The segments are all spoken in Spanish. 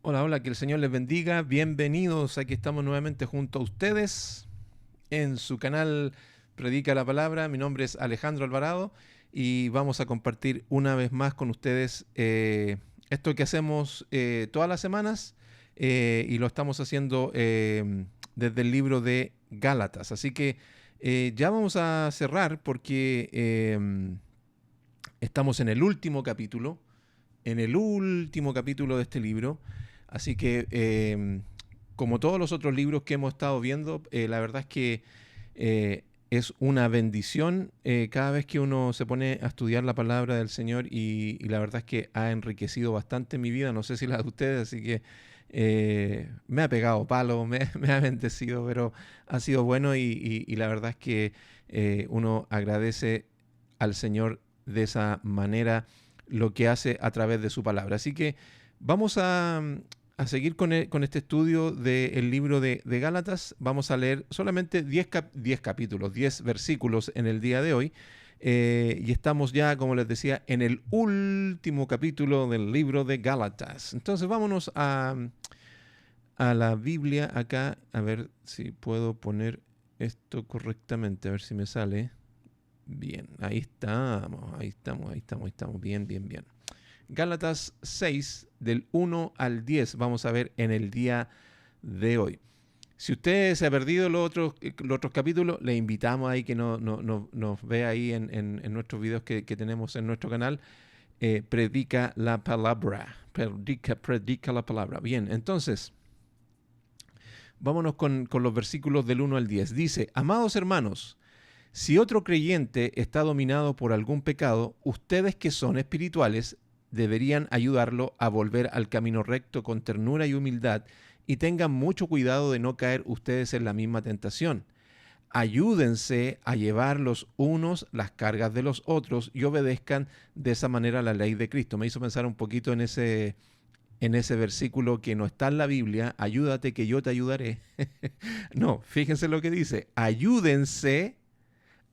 Hola, hola, que el Señor les bendiga. Bienvenidos. Aquí estamos nuevamente junto a ustedes en su canal Predica la Palabra. Mi nombre es Alejandro Alvarado y vamos a compartir una vez más con ustedes esto que hacemos todas las semanas y lo estamos haciendo desde el libro de Gálatas. Así que ya vamos a cerrar porque estamos en el último capítulo de este libro. Así que, como todos los otros libros que hemos estado viendo, la verdad es que es una bendición cada vez que uno se pone a estudiar la palabra del Señor y la verdad es que ha enriquecido bastante mi vida, no sé si la de ustedes, así que me ha pegado palo, me ha bendecido, pero ha sido bueno y la verdad es que uno agradece al Señor de esa manera lo que hace a través de su palabra. Así que vamos a seguir con este estudio del libro de Gálatas. Vamos a leer solamente 10 capítulos, 10 versículos en el día de hoy. Y estamos ya, como les decía, en el último capítulo del libro de Gálatas. Entonces vámonos a la Biblia acá, a ver si puedo poner esto correctamente, a ver si me sale. Bien, ahí estamos, ahí estamos, bien, bien, bien. Gálatas 6, del 1 al 10, vamos a ver en el día de hoy. Si usted se ha perdido los otros capítulos, le invitamos ahí que nos vea ahí en nuestros videos que tenemos en nuestro canal. Predica la palabra, predica la palabra. Bien, entonces, vámonos con los versículos del 1 al 10. Dice, amados hermanos, si otro creyente está dominado por algún pecado, ustedes que son espirituales deberían ayudarlo a volver al camino recto con ternura y humildad y tengan mucho cuidado de no caer ustedes en la misma tentación. Ayúdense a llevar los unos las cargas de los otros y obedezcan de esa manera la ley de Cristo. Me hizo pensar un poquito en ese versículo que no está en la Biblia, ayúdate que yo te ayudaré. No, fíjense lo que dice, ayúdense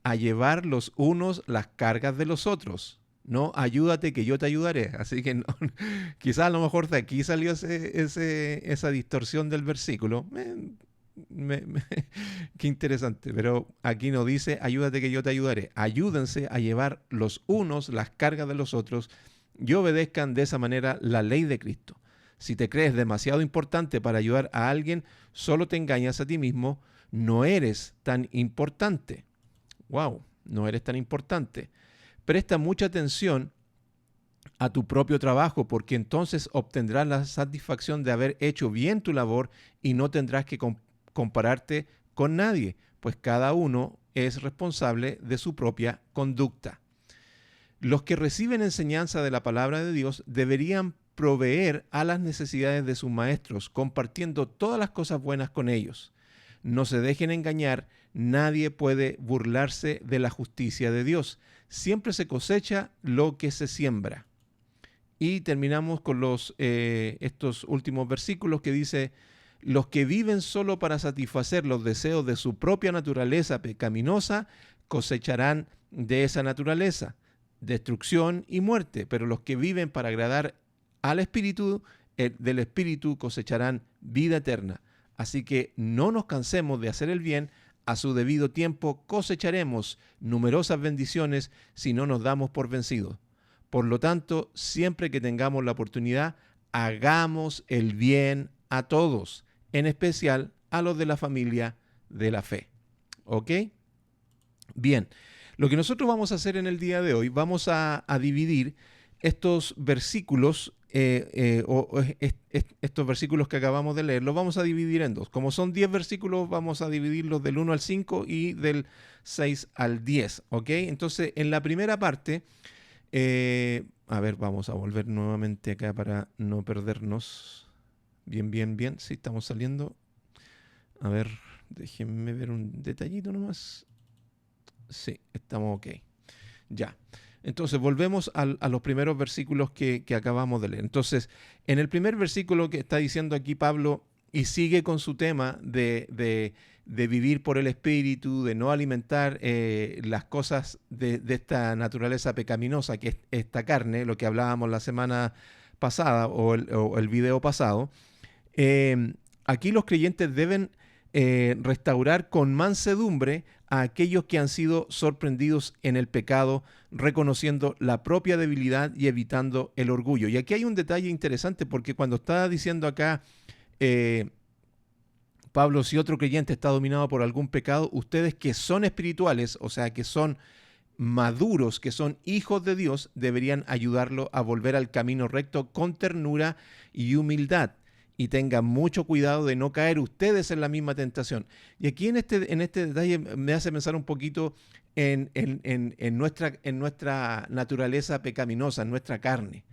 a llevar los unos las cargas de los otros. No, ayúdate que yo te ayudaré. Así que no, quizás a lo mejor de aquí salió esa distorsión del versículo. Me, me, qué interesante. Pero aquí no dice, ayúdate que yo te ayudaré. Ayúdense a llevar los unos las cargas de los otros y obedezcan de esa manera la ley de Cristo. Si te crees demasiado importante para ayudar a alguien, solo te engañas a ti mismo. No eres tan importante. Wow, no eres tan importante. Presta mucha atención a tu propio trabajo porque entonces obtendrás la satisfacción de haber hecho bien tu labor y no tendrás que compararte con nadie, pues cada uno es responsable de su propia conducta. Los que reciben enseñanza de la palabra de Dios deberían proveer a las necesidades de sus maestros, compartiendo todas las cosas buenas con ellos. No se dejen engañar, nadie puede burlarse de la justicia de Dios. Siempre se cosecha lo que se siembra. Y terminamos con estos últimos versículos que dice, los que viven solo para satisfacer los deseos de su propia naturaleza pecaminosa cosecharán de esa naturaleza destrucción y muerte, pero los que viven para agradar al Espíritu, del Espíritu cosecharán vida eterna. Así que no nos cansemos de hacer el bien, a su debido tiempo cosecharemos numerosas bendiciones si no nos damos por vencidos. Por lo tanto, siempre que tengamos la oportunidad, hagamos el bien a todos, en especial a los de la familia de la fe. ¿Ok? Bien, lo que nosotros vamos a hacer en el día de hoy, vamos a dividir estos versículos, estos versículos que acabamos de leer, los vamos a dividir en dos. Como son 10 versículos, vamos a dividirlos del 1 al 5 y del 6 al 10. ¿Ok? Entonces, en la primera parte, a ver, vamos a volver nuevamente acá para no perdernos. Bien, bien, bien. Sí, estamos saliendo. A ver, déjenme ver un detallito nomás. Sí, estamos ok. Ya. Entonces, volvemos a los primeros versículos que acabamos de leer. Entonces, en el primer versículo que está diciendo aquí Pablo, y sigue con su tema de vivir por el Espíritu, de no alimentar las cosas de esta naturaleza pecaminosa que es esta carne, lo que hablábamos la semana pasada o el video pasado, aquí los creyentes deben restaurar con mansedumbre a aquellos que han sido sorprendidos en el pecado, reconociendo la propia debilidad y evitando el orgullo. Y aquí hay un detalle interesante, porque cuando está diciendo acá Pablo, si otro creyente está dominado por algún pecado, ustedes que son espirituales, o sea, que son maduros, que son hijos de Dios, deberían ayudarlo a volver al camino recto con ternura y humildad. Y tengan mucho cuidado de no caer ustedes en la misma tentación. Y aquí en este detalle me hace pensar un poquito en nuestra naturaleza pecaminosa, en nuestra carne.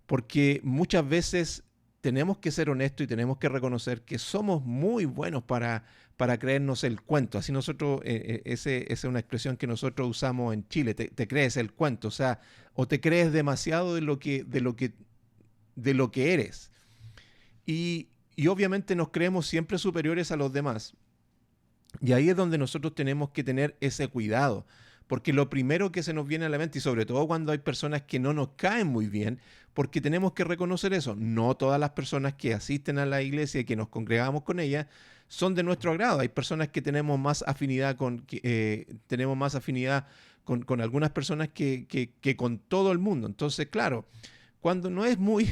Porque muchas veces tenemos que ser honestos y tenemos que reconocer que somos muy buenos para creernos el cuento. Así nosotros, esa es una expresión que nosotros usamos en Chile, te crees el cuento, o sea, o te crees demasiado de lo que eres. Y obviamente nos creemos siempre superiores a los demás. Y ahí es donde nosotros tenemos que tener ese cuidado. Porque lo primero que se nos viene a la mente, y sobre todo cuando hay personas que no nos caen muy bien, porque tenemos que reconocer eso. No todas las personas que asisten a la iglesia y que nos congregamos con ellas son de nuestro agrado. Hay personas que tenemos más afinidad con algunas personas que con todo el mundo. Entonces, claro, cuando no es muy,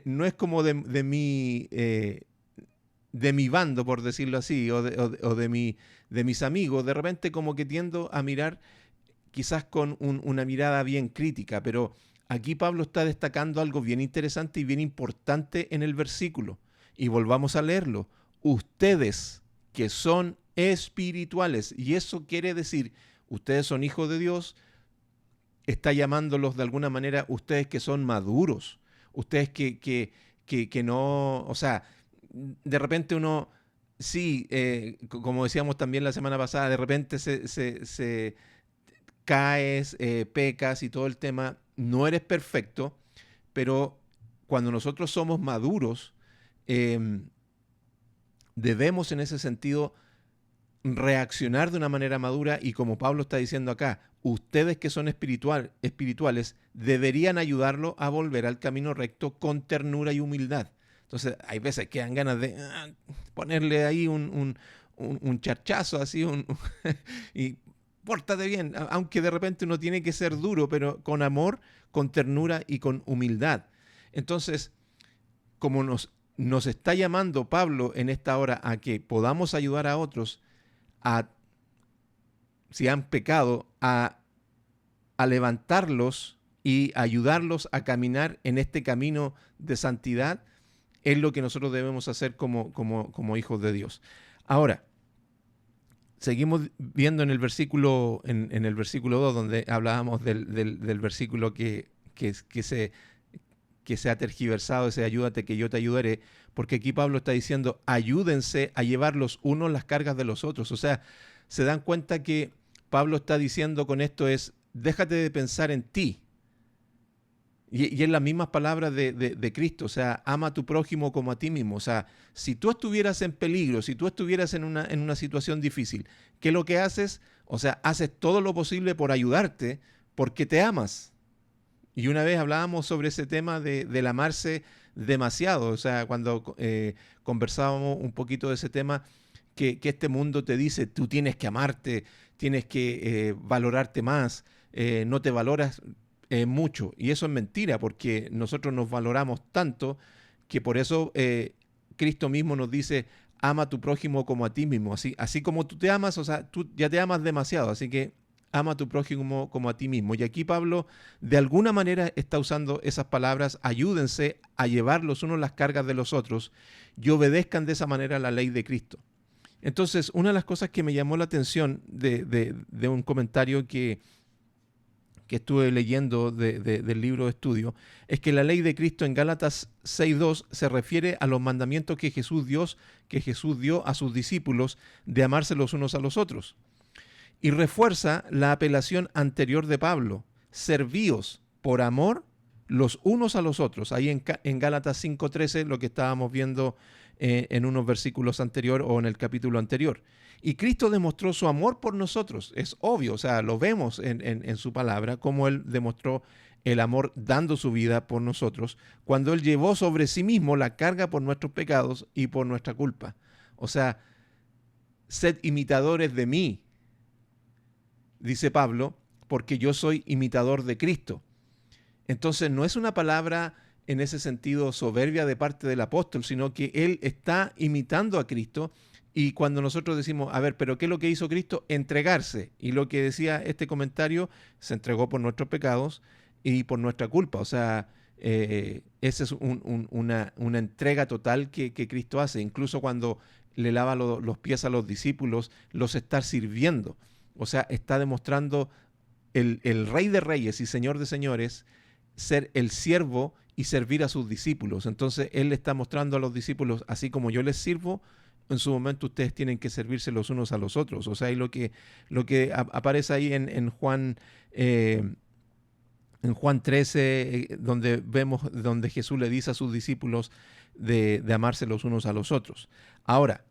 no es como de mi bando, por decirlo así, o de mis amigos, de repente como que tiendo a mirar quizás con una mirada bien crítica, pero aquí Pablo está destacando algo bien interesante y bien importante en el versículo. Y volvamos a leerlo. Ustedes que son espirituales, y eso quiere decir, ustedes son hijos de Dios, está llamándolos de alguna manera ustedes que son maduros, ustedes que no, o sea, de repente uno, sí, como decíamos también la semana pasada, de repente se caes, pecas y todo el tema, no eres perfecto, pero cuando nosotros somos maduros, debemos en ese sentido reaccionar de una manera madura y como Pablo está diciendo acá, ustedes que son espirituales deberían ayudarlo a volver al camino recto con ternura y humildad. Entonces hay veces que dan ganas de ponerle ahí un charchazo así y pórtate bien, aunque de repente uno tiene que ser duro, pero con amor, con ternura y con humildad. Entonces, como nos está llamando Pablo en esta hora a que podamos ayudar a otros, si han pecado, a levantarlos y ayudarlos a caminar en este camino de santidad, es lo que nosotros debemos hacer como hijos de Dios. Ahora, seguimos viendo en el versículo, en el versículo 2, donde hablábamos del versículo que se ha tergiversado, ese ayúdate que yo te ayudaré, porque aquí Pablo está diciendo, ayúdense a llevar los unos las cargas de los otros. O sea, se dan cuenta que Pablo está diciendo con esto es, déjate de pensar en ti. Y en las mismas palabras de Cristo, o sea, ama a tu prójimo como a ti mismo. O sea, si tú estuvieras en peligro, si tú estuvieras en una situación difícil, ¿qué es lo que haces? O sea, haces todo lo posible por ayudarte porque te amas. Y una vez hablábamos sobre ese tema del amarse demasiado, o sea, cuando conversábamos un poquito de ese tema, que este mundo te dice, tú tienes que amarte, tienes que valorarte más, no te valoras mucho. Y eso es mentira, porque nosotros nos valoramos tanto que por eso Cristo mismo nos dice, ama a tu prójimo como a ti mismo. Así como tú te amas, o sea, tú ya te amas demasiado, así que ama a tu prójimo como a ti mismo. Y aquí Pablo de alguna manera está usando esas palabras, ayúdense a llevar los unos las cargas de los otros y obedezcan de esa manera la ley de Cristo. Entonces, una de las cosas que me llamó la atención de un comentario que estuve leyendo del libro de estudio, es que la ley de Cristo en Gálatas 6.2 se refiere a los mandamientos que Jesús dio a sus discípulos de amarse los unos a los otros. Y refuerza la apelación anterior de Pablo, servíos por amor los unos a los otros. Ahí en Gálatas 5.13, lo que estábamos viendo en unos versículos anteriores o en el capítulo anterior. Y Cristo demostró su amor por nosotros, es obvio, o sea, lo vemos en su palabra, como Él demostró el amor dando su vida por nosotros, cuando Él llevó sobre sí mismo la carga por nuestros pecados y por nuestra culpa. O sea, sed imitadores de mí, dice Pablo, porque yo soy imitador de Cristo. Entonces no es una palabra en ese sentido soberbia de parte del apóstol, sino que él está imitando a Cristo. Y cuando nosotros decimos, a ver, pero ¿qué es lo que hizo Cristo? Entregarse. Y lo que decía este comentario, se entregó por nuestros pecados y por nuestra culpa. O sea, esa es una entrega total que Cristo hace. Incluso cuando le lava los pies a los discípulos, los está sirviendo. O sea, está demostrando el Rey de Reyes y Señor de Señores ser el siervo y servir a sus discípulos. Entonces, Él le está mostrando a los discípulos, así como yo les sirvo, en su momento ustedes tienen que servirse los unos a los otros. O sea, y lo que aparece ahí en Juan 13, donde Jesús le dice a sus discípulos de amarse los unos a los otros. Ahora,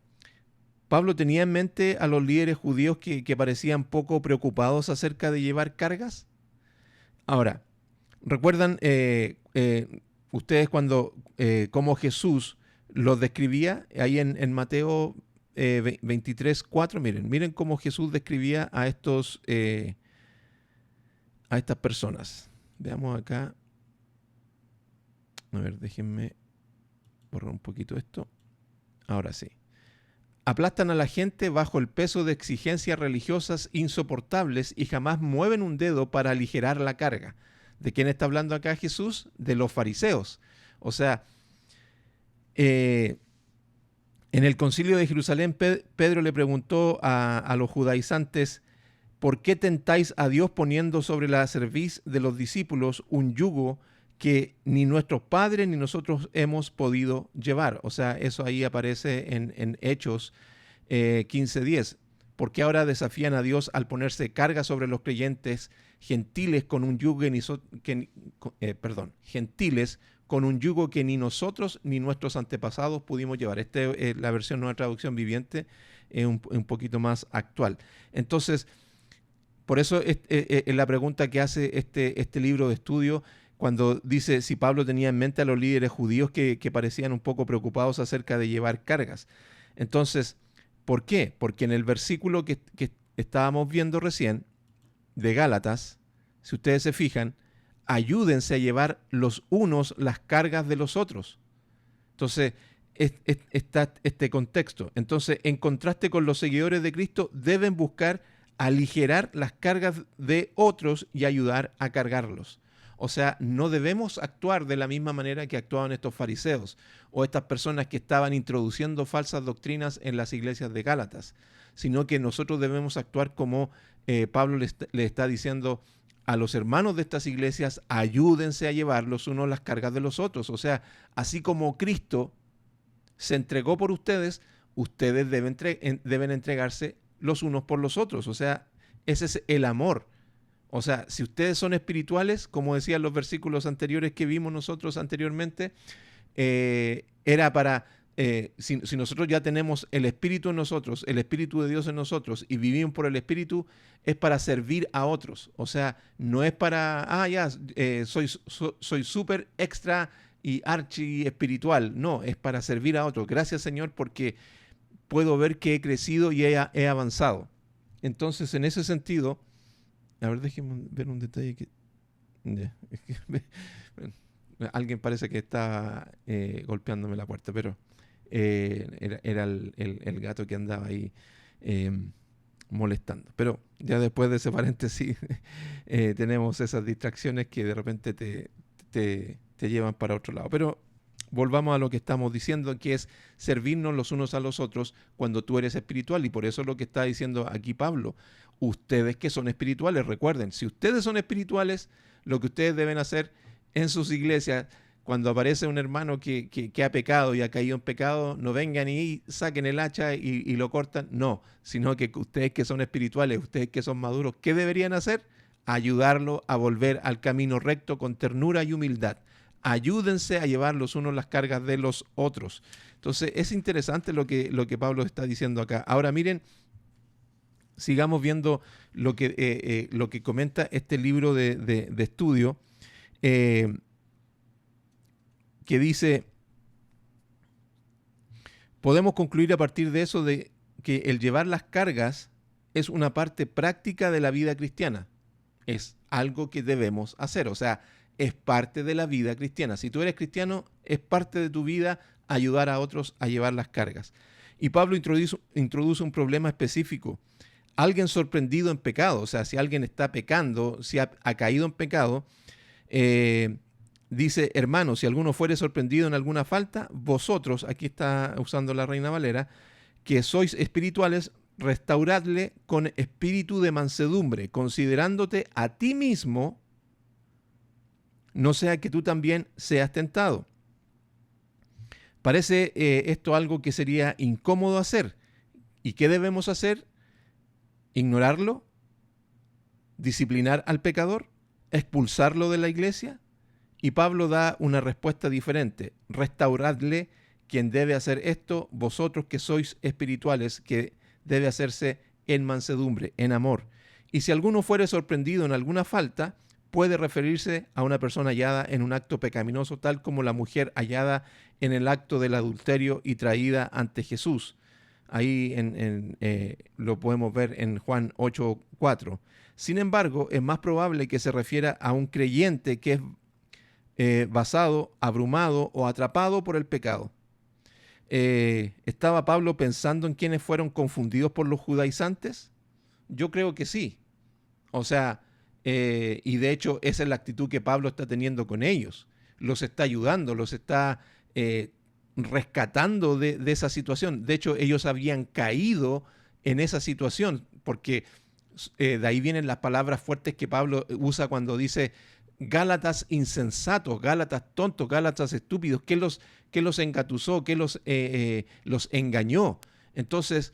Pablo tenía en mente a los líderes judíos que parecían poco preocupados acerca de llevar cargas. Ahora, ¿recuerdan ustedes cómo Jesús los describía ahí en Mateo 23:4? Miren cómo Jesús describía a estas personas. Veamos acá. A ver, déjenme borrar un poquito esto. Ahora sí. Aplastan a la gente bajo el peso de exigencias religiosas insoportables y jamás mueven un dedo para aligerar la carga. ¿De quién está hablando acá Jesús? De los fariseos. O sea, en el concilio de Jerusalén, Pedro le preguntó a los judaizantes, ¿por qué tentáis a Dios poniendo sobre la cerviz de los discípulos un yugo que ni nuestros padres ni nosotros hemos podido llevar? O sea, eso ahí aparece en Hechos 15:10. ¿Por qué ahora desafían a Dios al ponerse carga sobre los creyentes gentiles con un yugo gentiles con un yugo que ni nosotros ni nuestros antepasados pudimos llevar? Esta es la versión Nueva Traducción Viviente, un poquito más actual. Entonces, por eso es la pregunta que hace este libro de estudio, cuando dice si Pablo tenía en mente a los líderes judíos que parecían un poco preocupados acerca de llevar cargas. Entonces, ¿por qué? Porque en el versículo que estábamos viendo recién, de Gálatas, si ustedes se fijan, ayúdense a llevar los unos las cargas de los otros. Entonces, está este contexto. Entonces, en contraste con los seguidores de Cristo, deben buscar aligerar las cargas de otros y ayudar a cargarlos. O sea, no debemos actuar de la misma manera que actuaban estos fariseos o estas personas que estaban introduciendo falsas doctrinas en las iglesias de Gálatas, sino que nosotros debemos actuar como Pablo le está diciendo a los hermanos de estas iglesias: ayúdense a llevar los unos las cargas de los otros. O sea, así como Cristo se entregó por ustedes, ustedes deben entregarse los unos por los otros. O sea, ese es el amor. O sea, si ustedes son espirituales, como decían los versículos anteriores que vimos nosotros anteriormente, era para, si nosotros ya tenemos el Espíritu en nosotros, el Espíritu de Dios en nosotros y vivimos por el Espíritu, es para servir a otros. O sea, no es para, soy súper extra y archi espiritual. No, es para servir a otros. Gracias, Señor, porque puedo ver que he crecido y he avanzado. Entonces, en ese sentido, a ver, déjenme ver un detalle que... alguien parece que está golpeándome la puerta, pero era el gato que andaba ahí molestando. Pero ya después de ese paréntesis tenemos esas distracciones que de repente te llevan para otro lado. Pero volvamos a lo que estamos diciendo, que es servirnos los unos a los otros cuando tú eres espiritual. Y por eso es lo que está diciendo aquí Pablo. Ustedes que son espirituales, recuerden, si ustedes son espirituales, lo que ustedes deben hacer en sus iglesias, cuando aparece un hermano que ha pecado y ha caído en pecado, no vengan y saquen el hacha y lo cortan. No, sino que ustedes que son espirituales, ustedes que son maduros, ¿qué deberían hacer? Ayudarlo a volver al camino recto con ternura y humildad. Ayúdense a llevar los unos las cargas de los otros. Entonces, es interesante lo que Pablo está diciendo acá. Ahora, miren, sigamos viendo lo que comenta este libro de estudio que dice, podemos concluir a partir de eso de que el llevar las cargas es una parte práctica de la vida cristiana. Es algo que debemos hacer, o sea, es parte de la vida cristiana. Si tú eres cristiano, es parte de tu vida ayudar a otros a llevar las cargas. Y Pablo introduce un problema específico. Alguien sorprendido en pecado, o sea, si alguien está pecando, si ha caído en pecado, dice, hermanos, si alguno fuere sorprendido en alguna falta, vosotros, aquí está usando la Reina Valera, que sois espirituales, restauradle con espíritu de mansedumbre, considerándote a ti mismo, no sea que tú también seas tentado. Parece esto algo que sería incómodo hacer. ¿Y qué debemos hacer? ¿Ignorarlo? ¿Disciplinar al pecador? ¿Expulsarlo de la iglesia? Y Pablo da una respuesta diferente. Restauradle, quien debe hacer esto, vosotros que sois espirituales, que debe hacerse en mansedumbre, en amor. Y si alguno fuere sorprendido en alguna falta, puede referirse a una persona hallada en un acto pecaminoso, tal como la mujer hallada en el acto del adulterio y traída ante Jesús. Ahí lo podemos ver en Juan 8:4. Sin embargo, es más probable que se refiera a un creyente que es basado, abrumado o atrapado por el pecado. ¿Estaba Pablo pensando en quienes fueron confundidos por los judaizantes? Yo creo que sí. O sea, y de hecho esa es la actitud que Pablo está teniendo con ellos. Los está ayudando, los está rescatando de esa situación. De hecho, ellos habían caído en esa situación, porque de ahí vienen las palabras fuertes que Pablo usa cuando dice Gálatas insensatos, Gálatas tontos, Gálatas estúpidos, que los engatusó, que los engañó. Entonces,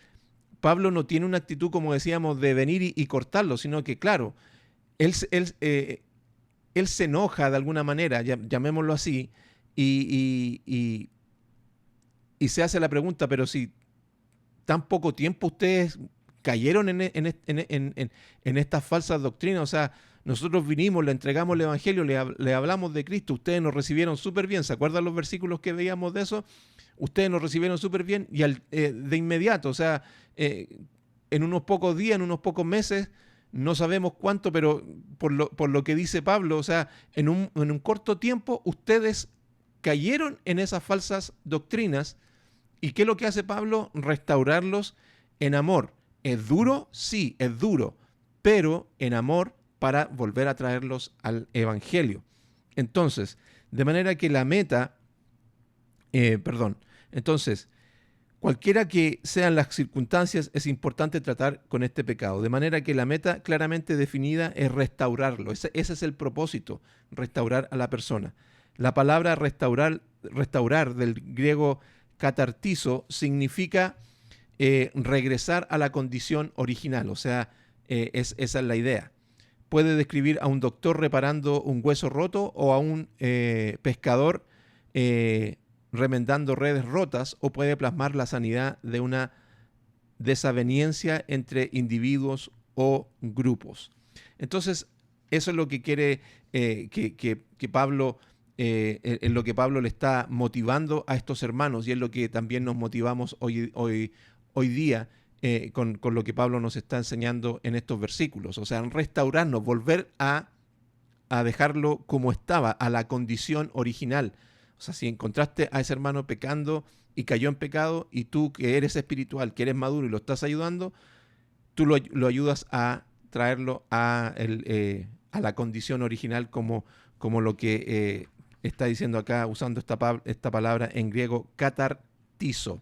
Pablo no tiene una actitud, como decíamos, de venir y cortarlo, sino que, claro, él se enoja de alguna manera, llamémoslo así, y se hace la pregunta, pero si tan poco tiempo ustedes cayeron en estas falsas doctrinas, o sea, nosotros vinimos, le entregamos el Evangelio, le hablamos de Cristo, ustedes nos recibieron súper bien. ¿Se acuerdan los versículos que veíamos de eso? Ustedes nos recibieron súper bien y de inmediato, o sea, en unos pocos días, en unos pocos meses, no sabemos cuánto, pero por lo que dice Pablo, o sea, en un corto tiempo ustedes cayeron en esas falsas doctrinas. ¿Y qué es lo que hace Pablo? Restaurarlos en amor. ¿Es duro? Sí, es duro, pero en amor, para volver a traerlos al Evangelio. Entonces, de manera que la meta, entonces, cualquiera que sean las circunstancias, es importante tratar con este pecado. De manera que la meta claramente definida es restaurarlo. Ese es el propósito, restaurar a la persona. La palabra restaurar del griego catartizo significa regresar a la condición original. O sea, esa es la idea. Puede describir a un doctor reparando un hueso roto o a un pescador remendando redes rotas, o puede plasmar la sanidad de una desaveniencia entre individuos o grupos. Entonces, eso es lo que quiere que Pablo, en lo que Pablo le está motivando a estos hermanos, y es lo que también nos motivamos hoy día con lo que Pablo nos está enseñando en estos versículos. O sea, restaurarnos, volver a dejarlo como estaba, a la condición original. O sea, si encontraste a ese hermano pecando y cayó en pecado, y tú que eres espiritual, que eres maduro y lo estás ayudando, tú lo ayudas a traerlo a la condición original, como lo que está diciendo acá, usando esta palabra en griego, catartizo.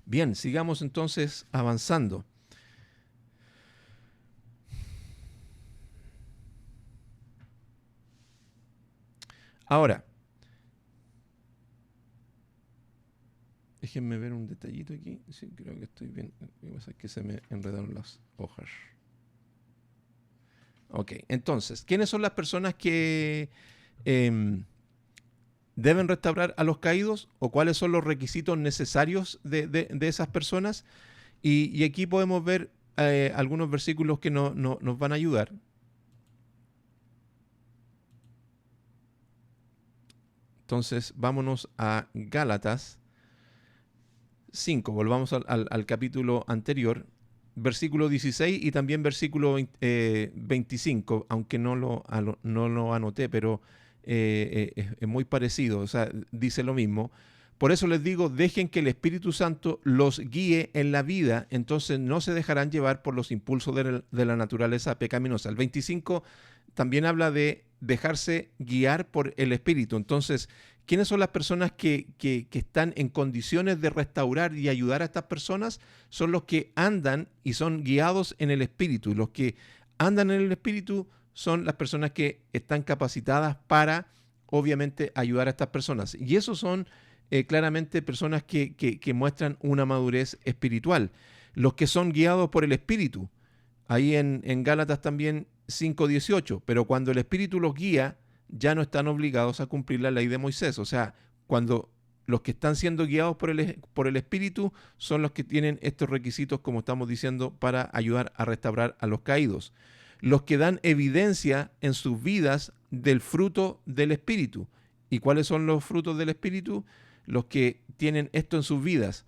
Bien, sigamos entonces avanzando. Ahora, déjenme ver un detallito aquí. Sí, creo que estoy bien. Lo que pasa es que se me enredaron las hojas. Ok, entonces, ¿quiénes son las personas que deben restaurar a los caídos, o cuáles son los requisitos necesarios de esas personas? Y aquí podemos ver algunos versículos que nos van a ayudar. Entonces, vámonos a Gálatas 5, volvamos al capítulo anterior, versículo 16 y también versículo 25, aunque no lo anoté, pero es muy parecido, o sea, dice lo mismo. Por eso les digo, dejen que el Espíritu Santo los guíe en la vida, entonces no se dejarán llevar por los impulsos de la naturaleza pecaminosa. El 25 también habla de dejarse guiar por el Espíritu. Entonces, ¿quiénes son las personas que están en condiciones de restaurar y ayudar a estas personas? Son los que andan y son guiados en el Espíritu. Y los que andan en el Espíritu son las personas que están capacitadas para, obviamente, ayudar a estas personas. Y esos son claramente personas que muestran una madurez espiritual. Los que son guiados por el Espíritu. Ahí en Gálatas también 5:18. Pero cuando el Espíritu los guía, ya no están obligados a cumplir la ley de Moisés. O sea, cuando los que están siendo guiados por el Espíritu son los que tienen estos requisitos, como estamos diciendo, para ayudar a restaurar a los caídos. Los que dan evidencia en sus vidas del fruto del Espíritu. ¿Y cuáles son los frutos del Espíritu? Los que tienen esto en sus vidas.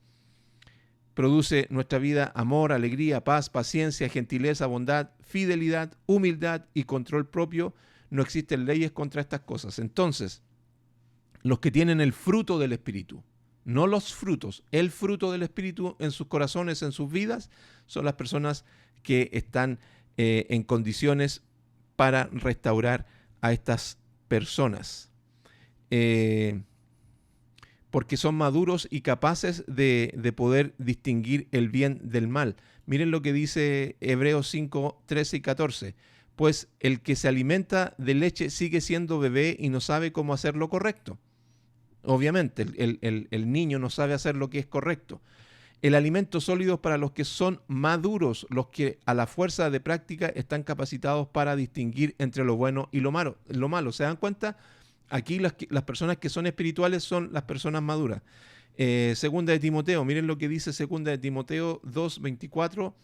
Produce nuestra vida amor, alegría, paz, paciencia, gentileza, bondad, fidelidad, humildad y control propio. No existen leyes contra estas cosas. Entonces, los que tienen el fruto del Espíritu, no los frutos, el fruto del Espíritu en sus corazones, en sus vidas, son las personas que están en condiciones para restaurar a estas personas. Porque son maduros y capaces de poder distinguir el bien del mal. Miren lo que dice Hebreos 5, 13 y 14. Pues el que se alimenta de leche sigue siendo bebé y no sabe cómo hacer lo correcto. Obviamente, el niño no sabe hacer lo que es correcto. El alimento sólido es para los que son maduros, los que a la fuerza de práctica están capacitados para distinguir entre lo bueno y lo malo. ¿Se dan cuenta? Aquí las personas que son espirituales son las personas maduras. Segunda de Timoteo, miren lo que dice Segunda de Timoteo 2, 24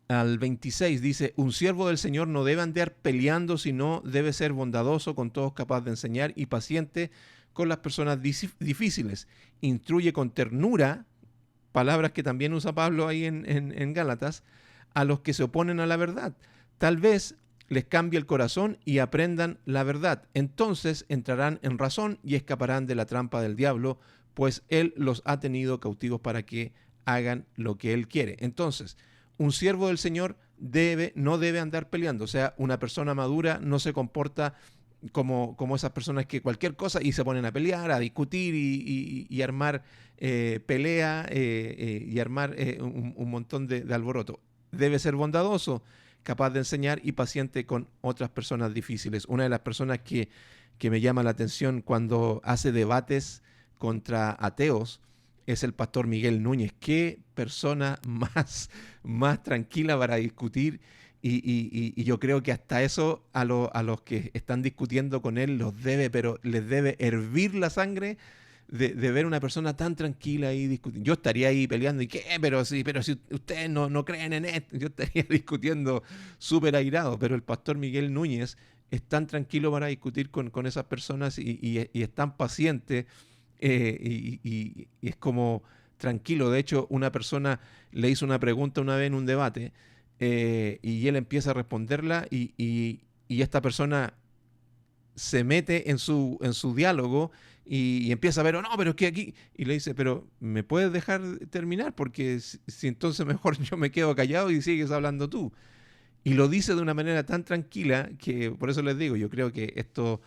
al 26. Dice, un siervo del Señor no debe andar peleando, sino debe ser bondadoso con todos, capaz de enseñar y paciente con las personas difíciles. Instruye con ternura, palabras que también usa Pablo ahí en Gálatas, a los que se oponen a la verdad. Tal vez les cambie el corazón y aprendan la verdad. Entonces entrarán en razón y escaparán de la trampa del diablo, pues él los ha tenido cautivos para que hagan lo que él quiere. Entonces, un siervo del Señor no debe andar peleando. O sea, una persona madura no se comporta como esas personas que cualquier cosa y se ponen a pelear, a discutir y armar pelea y armar un montón de alboroto. Debe ser bondadoso, capaz de enseñar y paciente con otras personas difíciles. Una de las personas que me llama la atención cuando hace debates contra ateos es el pastor Miguel Núñez. Qué persona más tranquila para discutir y yo creo que hasta eso a los que están discutiendo con él les debe hervir la sangre de ver una persona tan tranquila ahí discutiendo. Yo estaría ahí peleando y pero si ustedes no creen en esto, yo estaría discutiendo súper airado, pero el pastor Miguel Núñez es tan tranquilo para discutir con esas personas y es tan paciente y es como tranquilo. De hecho, una persona le hizo una pregunta una vez en un debate y él empieza a responderla y esta persona se mete en su diálogo y empieza a ver, pero es que aquí, y le dice, pero ¿me puedes dejar terminar? Porque si entonces mejor yo me quedo callado y sigues hablando tú. Y lo dice de una manera tan tranquila que por eso les digo, yo creo que estos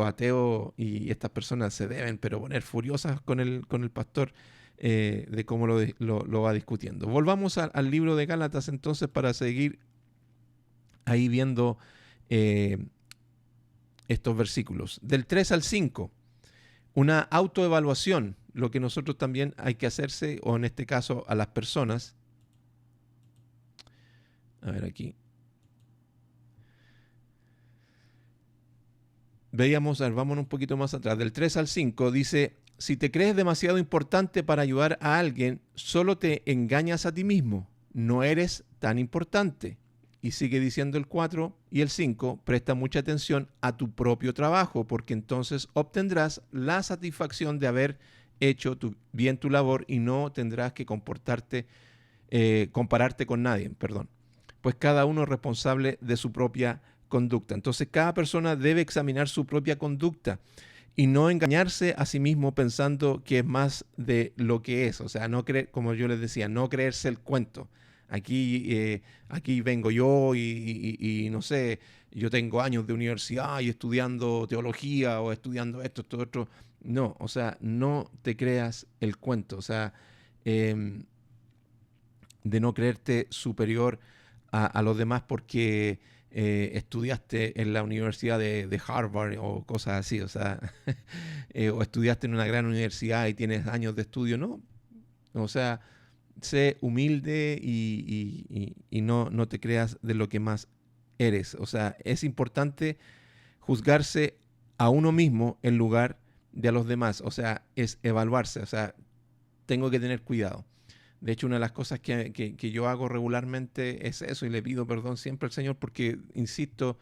ateos y estas personas se deben pero poner furiosas con el pastor de cómo lo va discutiendo. Volvamos al libro de Gálatas entonces para seguir ahí viendo estos versículos. Del 3 al 5, una autoevaluación, lo que nosotros también hay que hacerse, o en este caso a las personas. A ver aquí. Vámonos un poquito más atrás. Del 3 al 5 dice, si te crees demasiado importante para ayudar a alguien, solo te engañas a ti mismo. No eres tan importante. Y sigue diciendo el 4 y el 5, presta mucha atención a tu propio trabajo, porque entonces obtendrás la satisfacción de haber hecho bien tu labor y no tendrás que compararte con nadie, perdón. Pues cada uno es responsable de su propia conducta. Entonces cada persona debe examinar su propia conducta y no engañarse a sí mismo pensando que es más de lo que es. O sea, no creer, como yo les decía, no creerse el cuento. Aquí vengo yo y no sé, yo tengo años de universidad y estudiando teología o estudiando esto, otro. No, o sea, no te creas el cuento. O sea, de no creerte superior a los demás porque estudiaste en la Universidad de Harvard o cosas así. O sea, o estudiaste en una gran universidad y tienes años de estudio. No, o sea, sé humilde y no te creas de lo que más eres. O sea, es importante juzgarse a uno mismo en lugar de a los demás. O sea, es evaluarse. O sea, tengo que tener cuidado. De hecho, una de las cosas que yo hago regularmente es eso y le pido perdón siempre al Señor porque, insisto,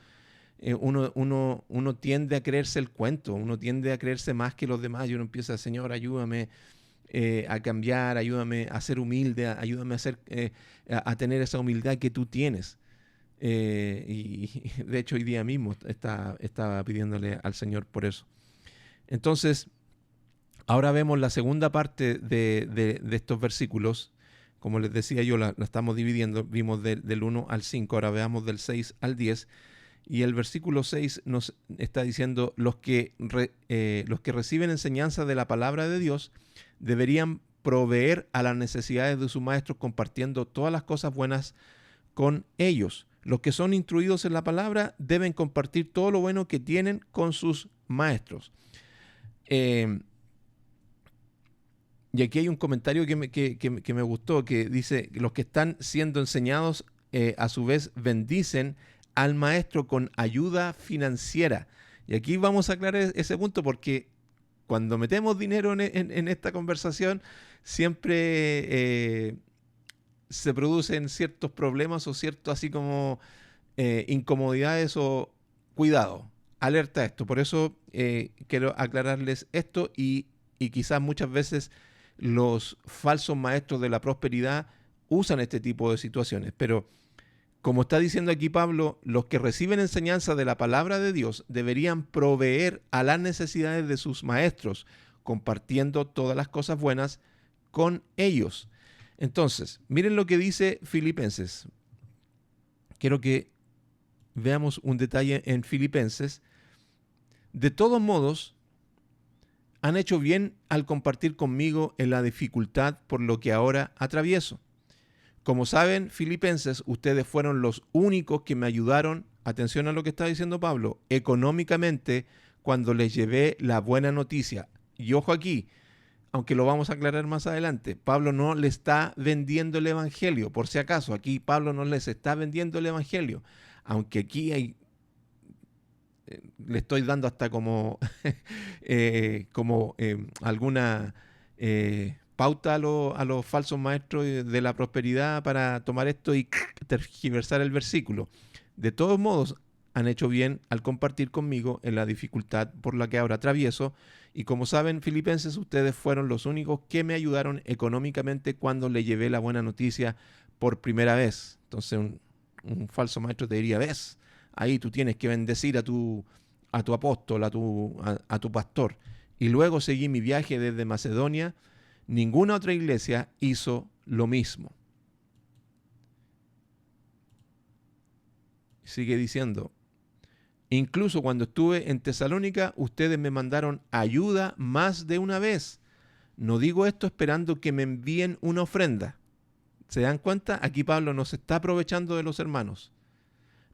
uno tiende a creerse el cuento, uno tiende a creerse más que los demás y uno empieza, Señor, ayúdame a cambiar, ayúdame a ser humilde, ayúdame a tener esa humildad que tú tienes. Y de hecho hoy día mismo estaba pidiéndole al Señor por eso. Entonces, ahora vemos la segunda parte de estos versículos. Como les decía yo, la estamos dividiendo. Vimos del 1 al 5, ahora veamos del 6 al 10. Y el versículo 6 nos está diciendo, los que reciben enseñanza de la palabra de Dios deberían proveer a las necesidades de sus maestros compartiendo todas las cosas buenas con ellos. Los que son instruidos en la palabra deben compartir todo lo bueno que tienen con sus maestros. Y aquí hay un comentario que me gustó, que dice, los que están siendo enseñados a su vez bendicen al maestro con ayuda financiera. Y aquí vamos a aclarar ese punto porque cuando metemos dinero en esta conversación siempre se producen ciertos problemas o ciertos así como incomodidades o cuidado, alerta a esto. Por eso quiero aclararles esto y quizás muchas veces los falsos maestros de la prosperidad usan este tipo de situaciones. Pero como está diciendo aquí Pablo, los que reciben enseñanza de la palabra de Dios deberían proveer a las necesidades de sus maestros, compartiendo todas las cosas buenas con ellos. Entonces, miren lo que dice Filipenses. Quiero que veamos un detalle en Filipenses. De todos modos, han hecho bien al compartir conmigo en la dificultad por lo que ahora atravieso. Como saben, filipenses, ustedes fueron los únicos que me ayudaron, atención a lo que está diciendo Pablo, económicamente cuando les llevé la buena noticia. Y ojo aquí, aunque lo vamos a aclarar más adelante, Pablo no le está vendiendo el evangelio, por si acaso, aquí Pablo no les está vendiendo el evangelio, aunque aquí le estoy dando hasta como, alguna pauta a los falsos maestros de la prosperidad para tomar esto y tergiversar el versículo. De todos modos, han hecho bien al compartir conmigo en la dificultad por la que ahora atravieso. Y como saben, filipenses, ustedes fueron los únicos que me ayudaron económicamente cuando le llevé la buena noticia por primera vez. Entonces un falso maestro te diría, ves, ahí tú tienes que bendecir a tu apóstol, a tu pastor. Y luego seguí mi viaje desde Macedonia. Ninguna otra iglesia hizo lo mismo. Sigue diciendo, incluso cuando estuve en Tesalónica, ustedes me mandaron ayuda más de una vez. No digo esto esperando que me envíen una ofrenda. ¿Se dan cuenta? Aquí Pablo no se está aprovechando de los hermanos.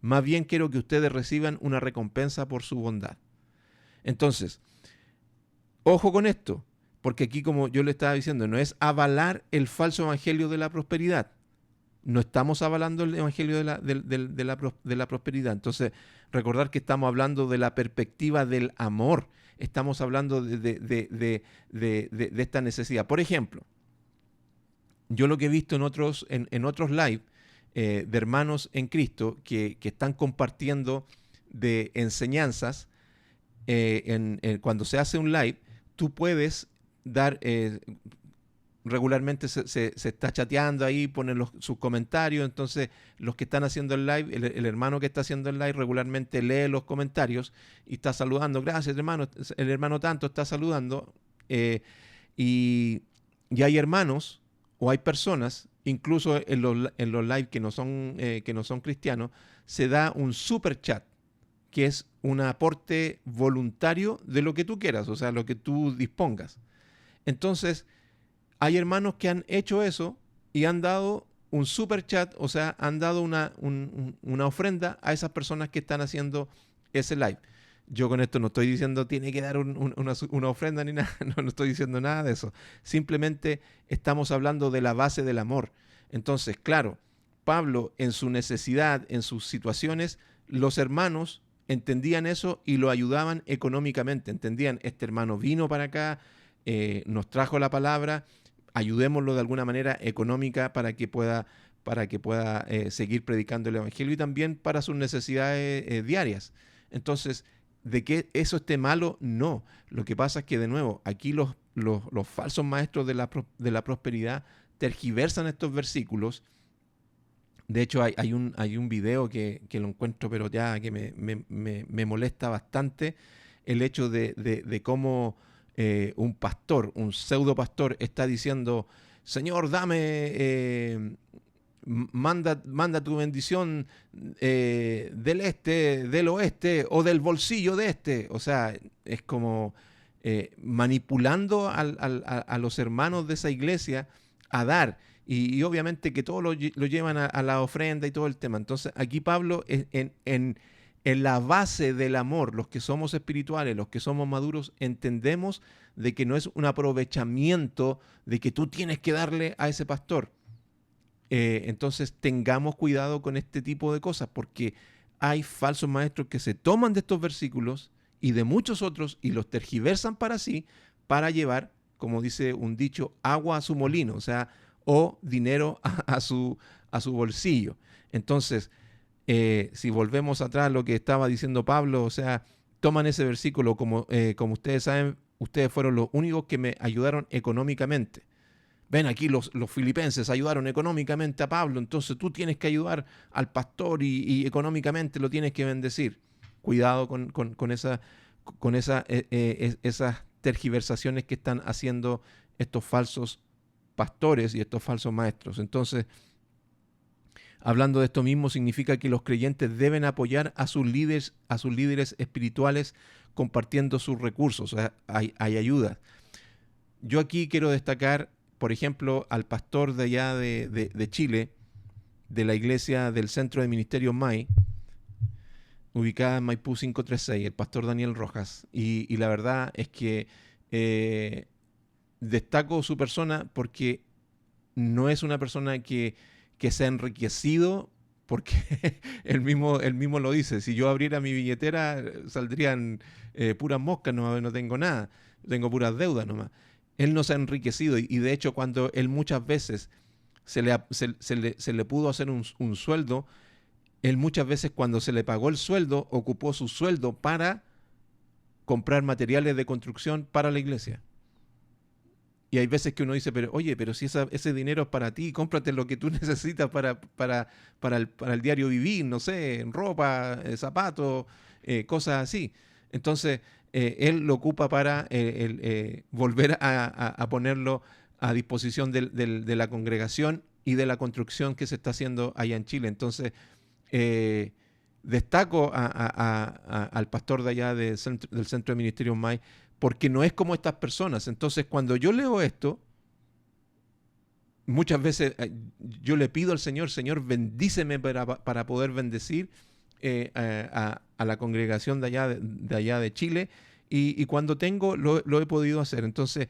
Más bien quiero que ustedes reciban una recompensa por su bondad. Entonces, ojo con esto, porque aquí, como yo le estaba diciendo, no es avalar el falso evangelio de la prosperidad. No estamos avalando el evangelio de la prosperidad. Entonces, recordar que estamos hablando de la perspectiva del amor. Estamos hablando de esta necesidad. Por ejemplo, yo lo que he visto en otros live, de hermanos en Cristo que están compartiendo de enseñanzas. Cuando se hace un live, tú puedes dar, regularmente se está chateando ahí, ponen sus comentarios, entonces los que están haciendo el live, el hermano que está haciendo el live regularmente lee los comentarios y está saludando, gracias hermano, el hermano tanto está saludando, y hay hermanos o hay personas, incluso en los live que no son cristianos, se da un super chat, que es un aporte voluntario de lo que tú quieras, o sea, lo que tú dispongas. Entonces, hay hermanos que han hecho eso y han dado un super chat, o sea, han dado una ofrenda a esas personas que están haciendo ese live. Yo con esto no estoy diciendo tiene que dar una ofrenda ni nada, no estoy diciendo nada de eso. Simplemente estamos hablando de la base del amor. Entonces, claro, Pablo en su necesidad, en sus situaciones, los hermanos entendían eso y lo ayudaban económicamente. Entendían, este hermano vino para acá, nos trajo la palabra, ayudémoslo de alguna manera económica para que pueda seguir predicando el evangelio y también para sus necesidades diarias. Entonces, de que eso esté malo, no. Lo que pasa es que, de nuevo, aquí los falsos maestros de la prosperidad tergiversan estos versículos. De hecho, hay un video que lo encuentro, pero ya que me molesta bastante, el hecho de cómo un pastor, un pseudo pastor, está diciendo, Señor, manda tu bendición del este, del oeste o del bolsillo de este. O sea, es como manipulando a los hermanos de esa iglesia a dar. Y obviamente que todos lo llevan a la ofrenda y todo el tema. Entonces aquí Pablo en la base del amor, los que somos espirituales, los que somos maduros, entendemos de que no es un aprovechamiento de que tú tienes que darle a ese pastor. Entonces tengamos cuidado con este tipo de cosas, porque hay falsos maestros que se toman de estos versículos y de muchos otros y los tergiversan para sí, para llevar, como dice un dicho, agua a su molino, o sea, o dinero a su bolsillo. Entonces, si volvemos atrás a lo que estaba diciendo Pablo, o sea, toman ese versículo como ustedes saben, ustedes fueron los únicos que me ayudaron económicamente. Ven, aquí los filipenses ayudaron económicamente a Pablo, entonces tú tienes que ayudar al pastor y económicamente lo tienes que bendecir. Cuidado con esas tergiversaciones que están haciendo estos falsos pastores y estos falsos maestros. Entonces, hablando de esto mismo, significa que los creyentes deben apoyar a sus líderes espirituales compartiendo sus recursos. O sea, hay ayuda. Yo aquí quiero destacar, por ejemplo, al pastor de allá de Chile, de la iglesia del Centro de Ministerio MAI, ubicada en Maipú 536, el pastor Daniel Rojas. Y la verdad es que destaco su persona porque no es una persona que se ha enriquecido, porque él mismo lo dice. Si yo abriera mi billetera, saldrían puras moscas, no tengo nada, tengo puras deudas nomás. Él no se ha enriquecido y de hecho cuando él muchas veces se le pudo hacer un sueldo, él muchas veces cuando se le pagó el sueldo, ocupó su sueldo para comprar materiales de construcción para la iglesia. Y hay veces que uno dice, pero si ese dinero es para ti, cómprate lo que tú necesitas para el diario vivir, no sé, ropa, zapatos, cosas así. Entonces, él lo ocupa para volver a ponerlo a disposición de la congregación y de la construcción que se está haciendo allá en Chile. Entonces, destaco al pastor de allá del Centro de Ministerio MAI, porque no es como estas personas. Entonces, cuando yo leo esto, muchas veces yo le pido al Señor, bendíceme para poder bendecir a la congregación de allá de Chile, y cuando tengo, lo he podido hacer. Entonces,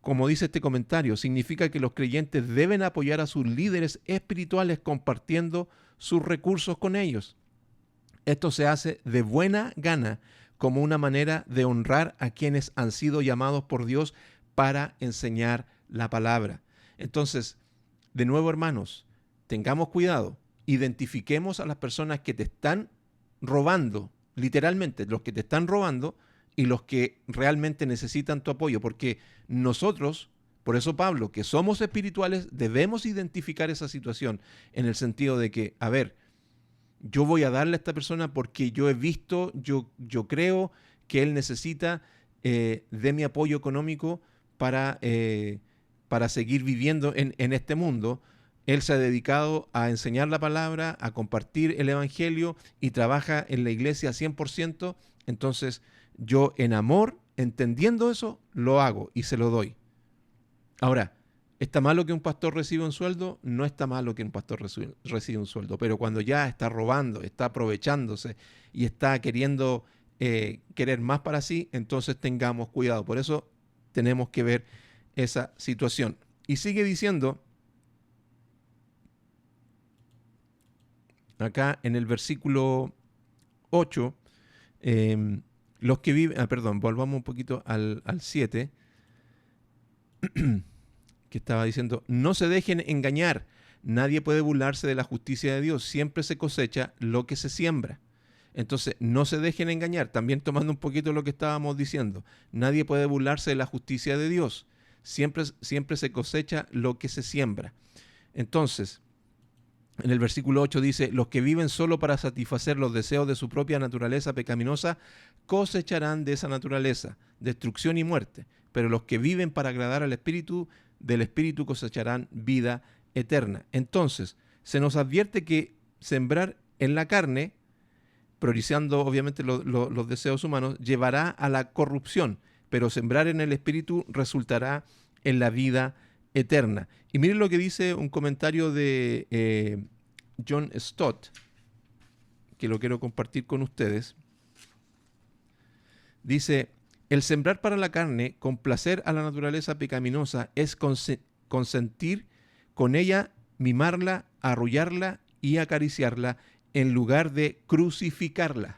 como dice este comentario, significa que los creyentes deben apoyar a sus líderes espirituales compartiendo sus recursos con ellos. Esto se hace de buena gana, como una manera de honrar a quienes han sido llamados por Dios para enseñar la palabra. Entonces, de nuevo, hermanos, tengamos cuidado. identifiquemos a las personas que te están robando, literalmente, los que te están robando y los que realmente necesitan tu apoyo, porque nosotros, por eso Pablo, que somos espirituales, debemos identificar esa situación en el sentido de que, a ver, yo voy a darle a esta persona porque yo he visto, yo creo que él necesita de mi apoyo económico para seguir viviendo en este mundo. Él se ha dedicado a enseñar la palabra, a compartir el evangelio y trabaja en la iglesia 100%. Entonces, yo en amor, entendiendo eso, lo hago y se lo doy. Ahora, ¿está malo que un pastor reciba un sueldo? No está malo que un pastor reciba un sueldo, pero cuando ya está robando, está aprovechándose y está queriendo querer más para sí, entonces tengamos cuidado. Por eso tenemos que ver esa situación. Y sigue diciendo, acá en el versículo 8, los que viven, volvamos un poquito al 7, que estaba diciendo, no se dejen engañar, nadie puede burlarse de la justicia de Dios, siempre se cosecha lo que se siembra. Entonces, no se dejen engañar, también tomando un poquito lo que estábamos diciendo, nadie puede burlarse de la justicia de Dios, siempre se cosecha lo que se siembra. Entonces, en el versículo 8 dice, los que viven solo para satisfacer los deseos de su propia naturaleza pecaminosa cosecharán de esa naturaleza destrucción y muerte, pero los que viven para agradar al Espíritu, del Espíritu cosecharán vida eterna. Entonces, se nos advierte que sembrar en la carne, priorizando obviamente los deseos humanos, llevará a la corrupción, pero sembrar en el Espíritu resultará en la vida eterna. Y miren lo que dice un comentario de John Stott, que lo quiero compartir con ustedes. Dice, el sembrar para la carne, complacer a la naturaleza pecaminosa, es consentir con ella, mimarla, arrullarla y acariciarla, en lugar de crucificarla.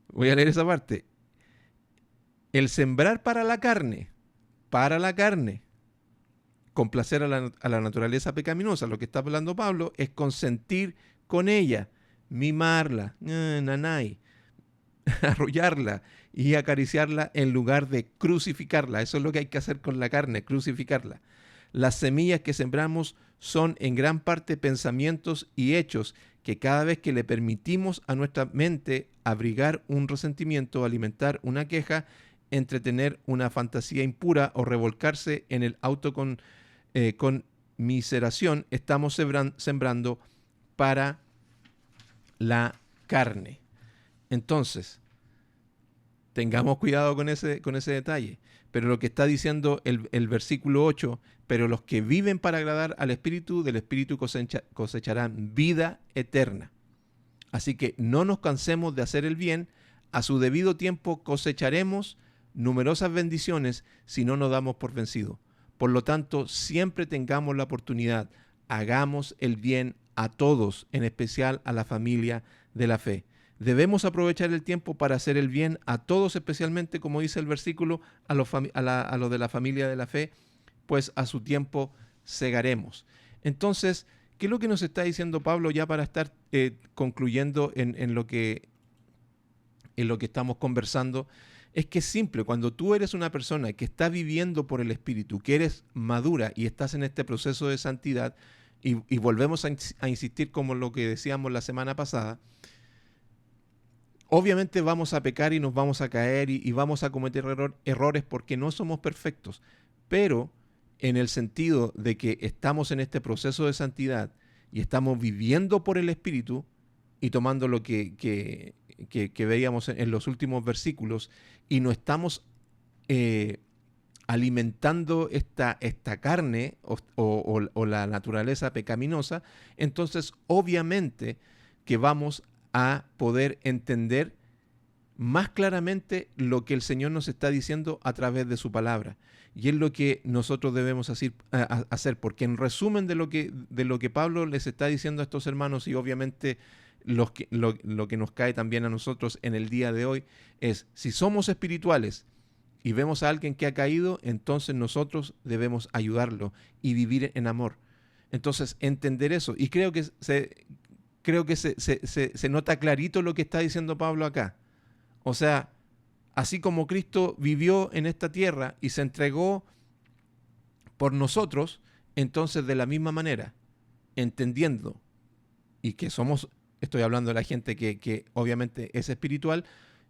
Voy a leer esa parte. El sembrar para la carne, complacer a la naturaleza pecaminosa, lo que está hablando Pablo, es consentir con ella, mimarla, nanay, arrullarla y acariciarla en lugar de crucificarla. Eso es lo que hay que hacer con la carne, crucificarla. Las semillas que sembramos son en gran parte pensamientos y hechos que cada vez que le permitimos a nuestra mente abrigar un resentimiento, alimentar una queja, entretener una fantasía impura o revolcarse en el conmiseración, estamos sembrando para la carne. Entonces, tengamos cuidado con ese detalle. Pero lo que está diciendo el versículo 8, pero los que viven para agradar al Espíritu, del Espíritu cosecharán vida eterna. Así que no nos cansemos de hacer el bien, a su debido tiempo cosecharemos numerosas bendiciones si no nos damos por vencidos. Por lo tanto, siempre tengamos la oportunidad, hagamos el bien a todos, en especial a la familia de la fe. Debemos aprovechar el tiempo para hacer el bien a todos, especialmente, como dice el versículo, a los de la familia de la fe, pues a su tiempo segaremos. Entonces, ¿qué es lo que nos está diciendo Pablo ya para estar concluyendo en lo que estamos conversando? Es que es simple, cuando tú eres una persona que está viviendo por el Espíritu, que eres madura y estás en este proceso de santidad, y volvemos a insistir como lo que decíamos la semana pasada, obviamente vamos a pecar y nos vamos a caer y vamos a cometer errores porque no somos perfectos, pero en el sentido de que estamos en este proceso de santidad y estamos viviendo por el Espíritu y tomando lo que veíamos en los últimos versículos y no estamos alimentando esta carne o la naturaleza pecaminosa, entonces obviamente que vamos a poder entender más claramente lo que el Señor nos está diciendo a través de su palabra. Y es lo que nosotros debemos hacer, porque en resumen de lo que Pablo les está diciendo a estos hermanos, y obviamente lo que nos cae también a nosotros en el día de hoy, es si somos espirituales y vemos a alguien que ha caído, entonces nosotros debemos ayudarlo y vivir en amor. Entonces, entender eso. Y creo que se nota clarito lo que está diciendo Pablo acá. O sea, así como Cristo vivió en esta tierra y se entregó por nosotros, entonces de la misma manera, entendiendo, y que somos, estoy hablando de la gente que obviamente es espiritual,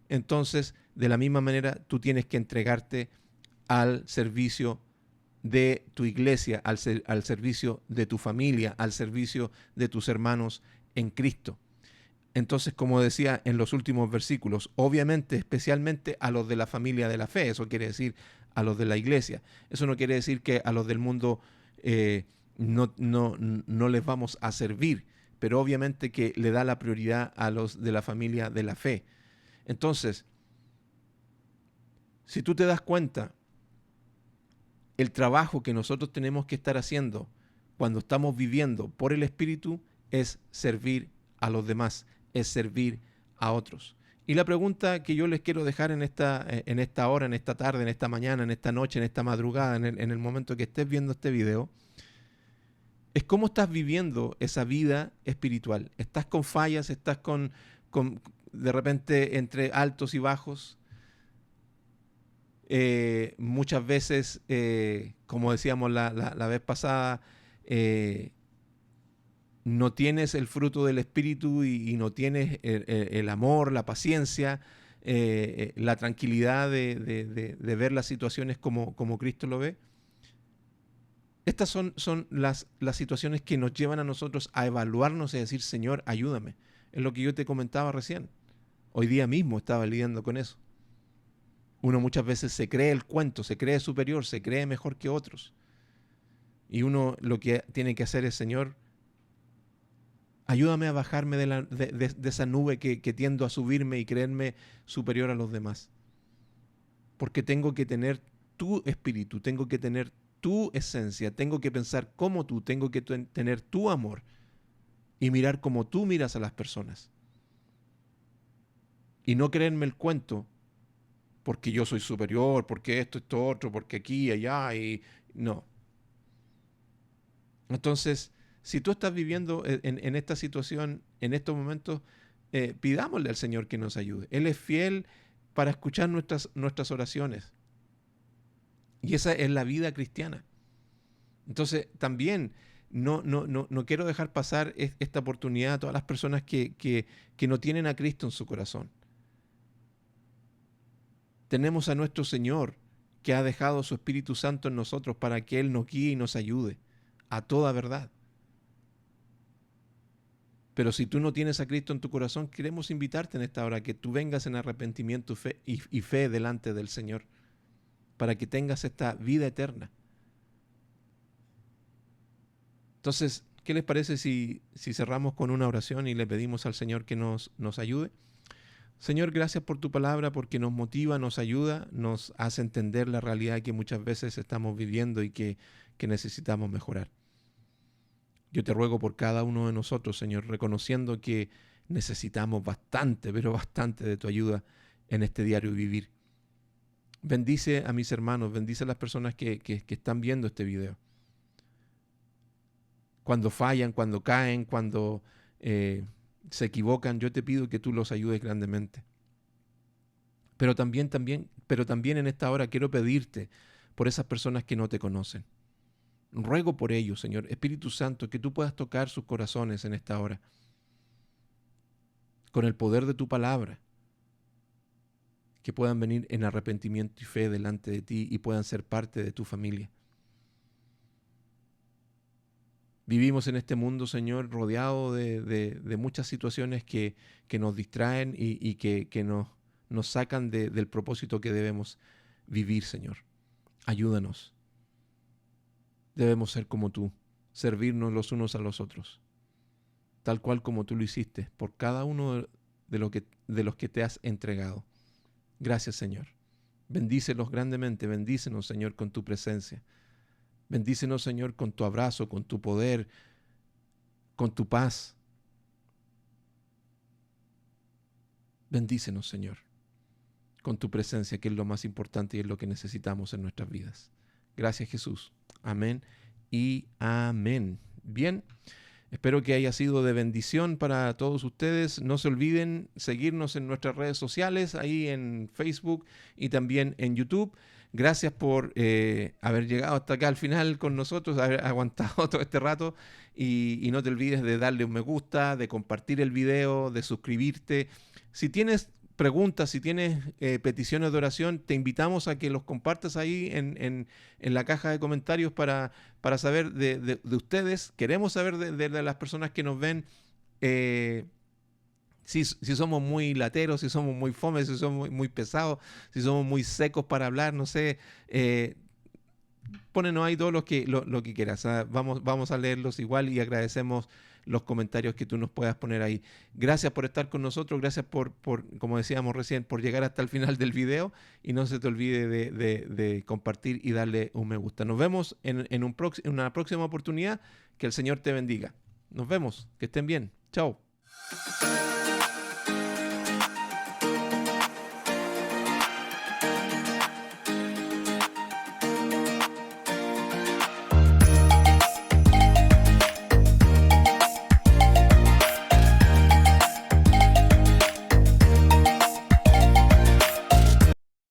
entonces de la misma manera tú tienes que entregarte al servicio de tu iglesia, al servicio de tu familia, al servicio de tus hermanos en Cristo. Entonces, como decía en los últimos versículos, obviamente, especialmente a los de la familia de la fe, eso quiere decir a los de la iglesia. Eso no quiere decir que a los del mundo no les vamos a servir, pero obviamente que le da la prioridad a los de la familia de la fe. Entonces, si tú te das cuenta, el trabajo que nosotros tenemos que estar haciendo cuando estamos viviendo por el Espíritu es servir a los demás, es servir a otros. Y la pregunta que yo les quiero dejar en esta hora, en esta tarde, en esta mañana, en esta noche, en esta madrugada, en el momento que estés viendo este video, es cómo estás viviendo esa vida espiritual. ¿Estás con fallas? ¿Estás con de repente entre altos y bajos? Muchas veces, como decíamos la vez pasada, no tienes el fruto del Espíritu y no tienes el amor, la paciencia, la tranquilidad de ver las situaciones como Cristo lo ve. Estas son las situaciones que nos llevan a nosotros a evaluarnos y a decir, Señor, ayúdame. Es lo que yo te comentaba recién. Hoy día mismo estaba lidiando con eso. Uno muchas veces se cree el cuento, se cree superior, se cree mejor que otros. Y uno lo que tiene que hacer es, Señor, ayúdame a bajarme de esa nube que tiendo a subirme y creerme superior a los demás. Porque tengo que tener tu espíritu, tengo que tener tu esencia, tengo que pensar como tú, tengo que tener tu amor y mirar como tú miras a las personas. Y no creerme el cuento porque yo soy superior, porque esto, otro, porque aquí y allá, y no. Entonces, si tú estás viviendo en esta situación, en estos momentos, pidámosle al Señor que nos ayude. Él es fiel para escuchar nuestras oraciones. Y esa es la vida cristiana. Entonces, también no quiero dejar pasar esta oportunidad a todas las personas que no tienen a Cristo en su corazón. Tenemos a nuestro Señor que ha dejado su Espíritu Santo en nosotros para que Él nos guíe y nos ayude a toda verdad. Pero si tú no tienes a Cristo en tu corazón, queremos invitarte en esta hora a que tú vengas en arrepentimiento y fe delante del Señor para que tengas esta vida eterna. Entonces, ¿qué les parece si cerramos con una oración y le pedimos al Señor que nos ayude? Señor, gracias por tu palabra, porque nos motiva, nos ayuda, nos hace entender la realidad que muchas veces estamos viviendo y que necesitamos mejorar. Yo te ruego por cada uno de nosotros, Señor, reconociendo que necesitamos bastante, pero bastante de tu ayuda en este diario vivir. Bendice a mis hermanos, bendice a las personas que están viendo este video. Cuando fallan, cuando caen, cuando se equivocan, yo te pido que tú los ayudes grandemente. Pero también en esta hora quiero pedirte por esas personas que no te conocen. Ruego por ellos, Señor, Espíritu Santo, que tú puedas tocar sus corazones en esta hora, con el poder de tu palabra, que puedan venir en arrepentimiento y fe delante de ti y puedan ser parte de tu familia. Vivimos en este mundo, Señor, rodeado de muchas situaciones que nos distraen y que nos sacan del propósito que debemos vivir, Señor. Ayúdanos. Debemos ser como tú, servirnos los unos a los otros, tal cual como tú lo hiciste por cada uno de los que te has entregado. Gracias, Señor. Bendícelos grandemente, bendícenos, Señor, con tu presencia. Bendícenos, Señor, con tu abrazo, con tu poder, con tu paz. Bendícenos, Señor, con tu presencia, que es lo más importante y es lo que necesitamos en nuestras vidas. Gracias, Jesús. Amén y amén. bien. Espero que haya sido de bendición para todos ustedes. No se olviden seguirnos en nuestras redes sociales, ahí en Facebook y también en YouTube. Gracias por haber llegado hasta acá al final con nosotros, haber aguantado todo este rato. Y no te olvides de darle un me gusta, de compartir el video, de suscribirte. Si tienes preguntas, si tienes peticiones de oración, te invitamos a que los compartas ahí en la caja de comentarios para saber de ustedes. Queremos saber de las personas que nos ven si somos muy lateros, si somos muy fomes, si somos muy pesados, si somos muy secos para hablar, no sé. Pónenos ahí todo lo que quieras. Vamos a leerlos igual y agradecemos los comentarios que tú nos puedas poner ahí. Gracias por estar con nosotros, gracias por como decíamos recién, por llegar hasta el final del video y no se te olvide de compartir y darle un me gusta. Nos vemos en una próxima oportunidad. Que el Señor te bendiga. Nos vemos, que estén bien. Chao.